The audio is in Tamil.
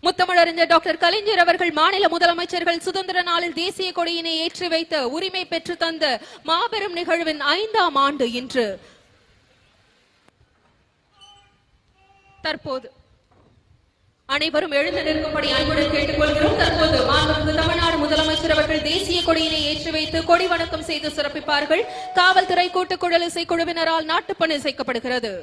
முத்தமிழறிஞர் டாக்டர் கலைஞர் அவர்கள் மாநில முதலமைச்சர்கள் சுதந்திர நாளில் தேசிய கொடியினை ஏற்றி வைத்த உரிமை பெற்று தந்த மாபெரும் நிகழ்வின் 5ஆம் ஆண்டு இன்று. தற்போது அனைவரும் எழுந்து நிற்கும்படி அன்புடன் கேட்டுக்கொள்கிறோம். தற்போது மாண்புமிகு தமிழ்நாடு முதலமைச்சர் அவர்கள் தேசிய கொடியினை ஏற்றி வைத்து கொடி வணக்கம் செய்து சிறப்பிப்பார்கள். காவல்துறை கூட்டுக்குழல் இசைக்குழுவினரால் நாட்டுப்பணி இசைக்கப்படுகிறது.